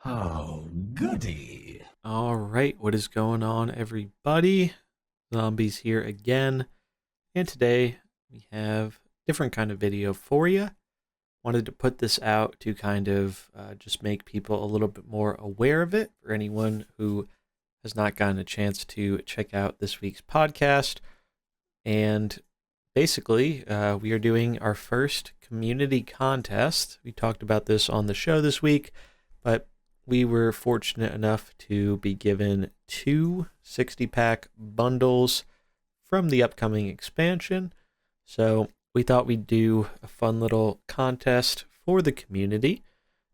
Oh, goody. All right, what is going on, everybody? Zombies here again, and today we have a different kind of video for you. Wanted to put this out to kind of just make people a little bit more aware of it for anyone who has not gotten a chance to check out this week's podcast. And basically, we are doing our first community contest. We talked about this on the show this week, but we were fortunate enough to be given two 60-pack bundles from the upcoming expansion. So we thought we'd do a fun little contest for the community.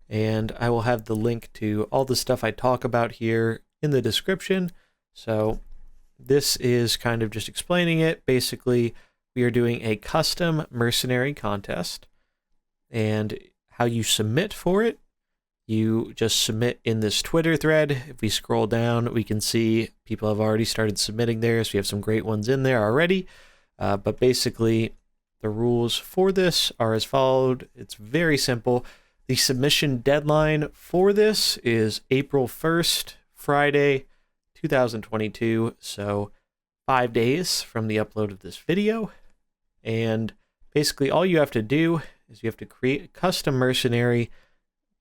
And I will have the link to all the stuff I talk about here in the description. So this is kind of just explaining it. Basically, we are doing a custom Mercenary contest. And how you submit for it, you just submit in this Twitter thread. If we scroll down, we can see people have already started submitting there. So we have some great ones in there already. But basically, the rules for this are as followed. It's very simple. The submission deadline for this is April 1st, Friday, 2022. So 5 days from the upload of this video. And basically, all you have to do is you have to create a custom Mercenary.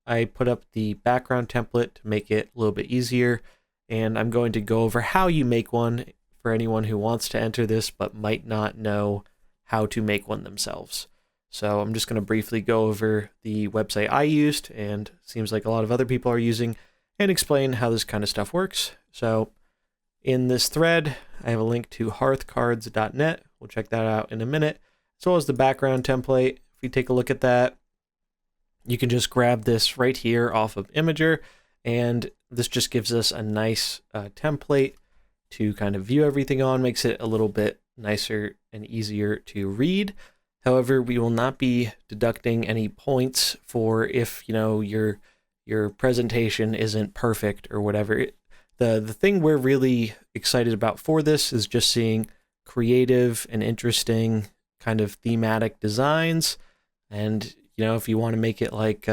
I put up the background template to make it a little bit easier, and I'm going to go over how you make one for anyone who wants to enter this but might not know how to make one themselves. So I'm just going to briefly go over the website I used, and seems like a lot of other people are using, and explain how this kind of stuff works. So in this thread, I have a link to hearthcards.net. We'll check that out in a minute, as well as the background template. If we take a look at that, you can just grab this right here off of Imager, and this just gives us a nice template to kind of view everything on, makes it a little bit nicer and easier to read. However, we will not be deducting any points for if, your presentation isn't perfect or whatever. The thing we're really excited about for this is just seeing creative and interesting kind of thematic designs. And if you want to make it like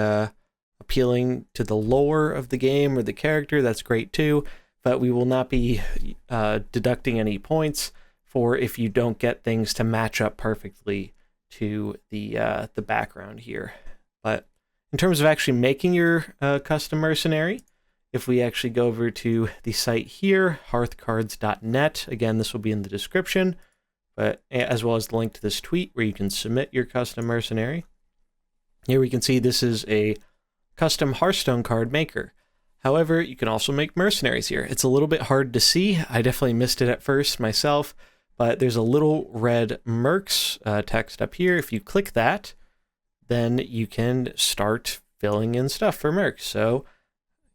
appealing to the lore of the game or the character, that's great too. But we will not be deducting any points for if you don't get things to match up perfectly to the background here. But in terms of actually making your custom Mercenary, if we actually go over to the site here, hearthcards.net, again, this will be in the description, but as well as the link to this tweet where you can submit your custom Mercenary. Here we can see this is a custom Hearthstone card maker. However, you can also make mercenaries here. It's a little bit hard to see. I definitely missed it at first myself, but there's a little red Mercs text up here. If you click that, then you can start filling in stuff for Mercs. So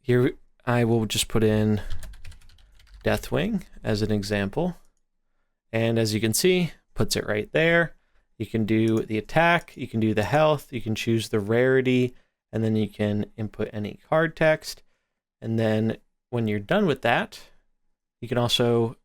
here I will just put in Deathwing as an example. And as you can see, puts it right there. You can do the attack, you can do the health, you can choose the rarity, and then you can input any card text. And then when you're done with that, you can also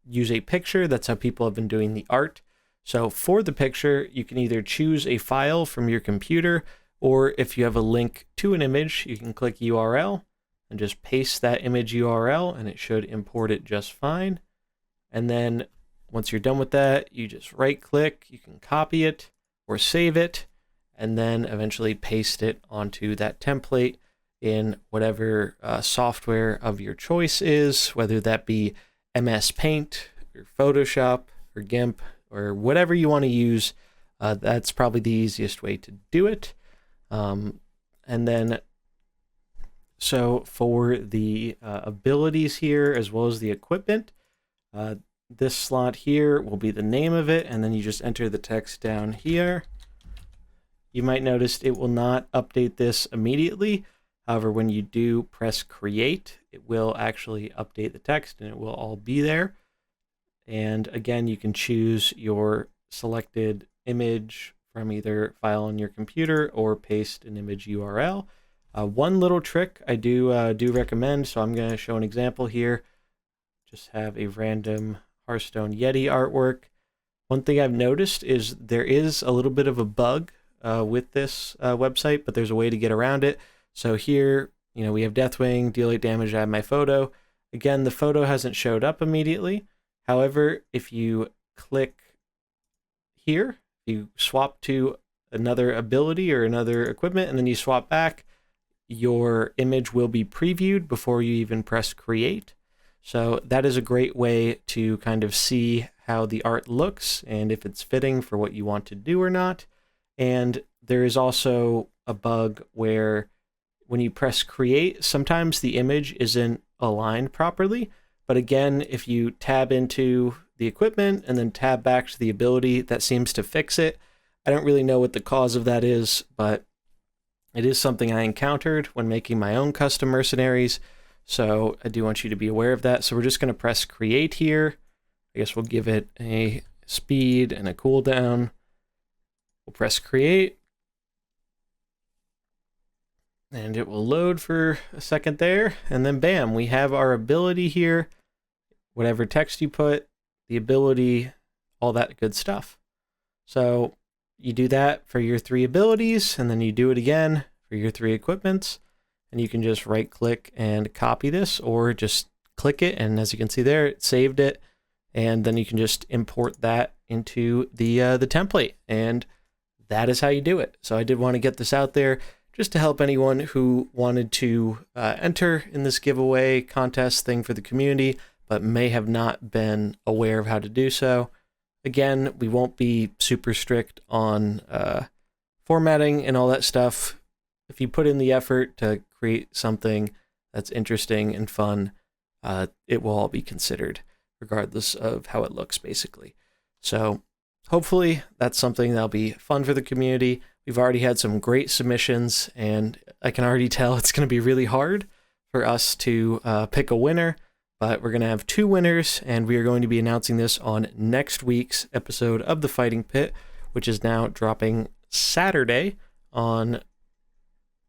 use a picture. That's how people have been doing the art. So for the picture, you can either choose a file from your computer, or if you have a link to an image, you can click URL and just paste that image URL, and it should import it just fine. And then once you're done with that, you just right click, you can copy it or save it, and then eventually paste it onto that template in whatever software of your choice is, whether that be MS Paint or Photoshop or GIMP or whatever you want to use. That's probably the easiest way to do it. And then, so for the abilities here, as well as the equipment, this slot here will be the name of it, and then you just enter the text down here. You might notice it will not update this immediately. However, when you do press create, it will actually update the text and it will all be there. And again, you can choose your selected image from either file on your computer or paste an image URL. One little trick I do recommend, so I'm going to show an example here. Just have a random Hearthstone Yeti artwork. One thing I've noticed is there is a little bit of a bug with this website, but there's a way to get around it. So here we have Deathwing, deal 8 damage, I have my photo. Again, the photo hasn't showed up immediately. However, if you click here, you swap to another ability or another equipment, and then you swap back, your image will be previewed before you even press create. So that is a great way to kind of see how the art looks and if it's fitting for what you want to do or not. And there is also a bug where when you press create, sometimes the image isn't aligned properly. But again, if you tab into the equipment and then tab back to the ability, that seems to fix it. I don't really know what the cause of that is, but it is something I encountered when making my own custom mercenaries. So I do want you to be aware of that. So we're just going to press create here. I guess we'll give it a speed and a cooldown. We'll press create. And it will load for a second there. And then bam, we have our ability here. Whatever text you put, the ability, all that good stuff. So you do that for your 3 abilities, and then you do it again for your 3 equipments. And you can just right click and copy this, or just click it. And as you can see there, it saved it. And then you can just import that into the template. And that is how you do it. So I did want to get this out there just to help anyone who wanted to enter in this giveaway contest thing for the community, but may have not been aware of how to do so. Again, we won't be super strict on formatting and all that stuff. If you put in the effort to create something that's interesting and fun, it will all be considered, regardless of how it looks, basically. So hopefully that's something that'll be fun for the community. We've already had some great submissions, and I can already tell it's going to be really hard for us to pick a winner. But we're going to have 2 winners, and we are going to be announcing this on next week's episode of The Fighting Pit, which is now dropping Saturday on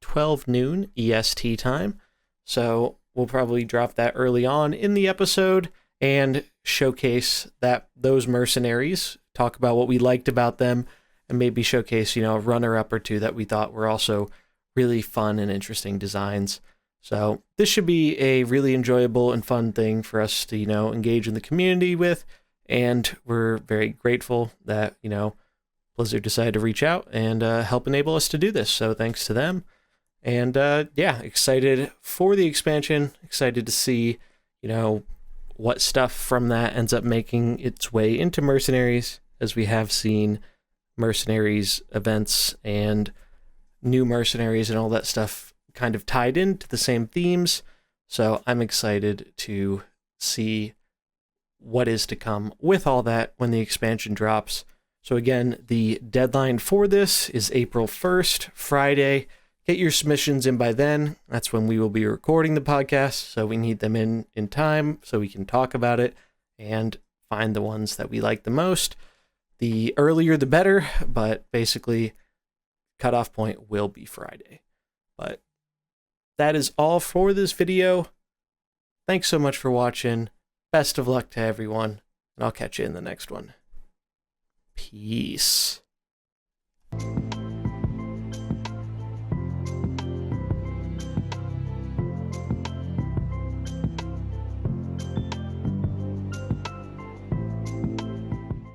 12 noon EST time. So we'll probably drop that early on in the episode and showcase those mercenaries, talk about what we liked about them, and maybe showcase, a runner-up or 2 that we thought were also really fun and interesting designs. So this should be a really enjoyable and fun thing for us to, engage in the community with. And we're very grateful that, Blizzard decided to reach out and help enable us to do this. So thanks to them. And excited for the expansion, excited to see, what stuff from that ends up making its way into Mercenaries, as we have seen Mercenaries events and new Mercenaries and all that stuff kind of tied into the same themes. So I'm excited to see what is to come with all that when the expansion drops. So again, the deadline for this is April 1st, Friday. Get your submissions in by then. That's when we will be recording the podcast. So we need them in time so we can talk about it and find the ones that we like the most. The earlier the better, but basically cutoff point will be Friday. But that is all for this video. Thanks so much for watching. Best of luck to everyone, and I'll catch you in the next one. Peace.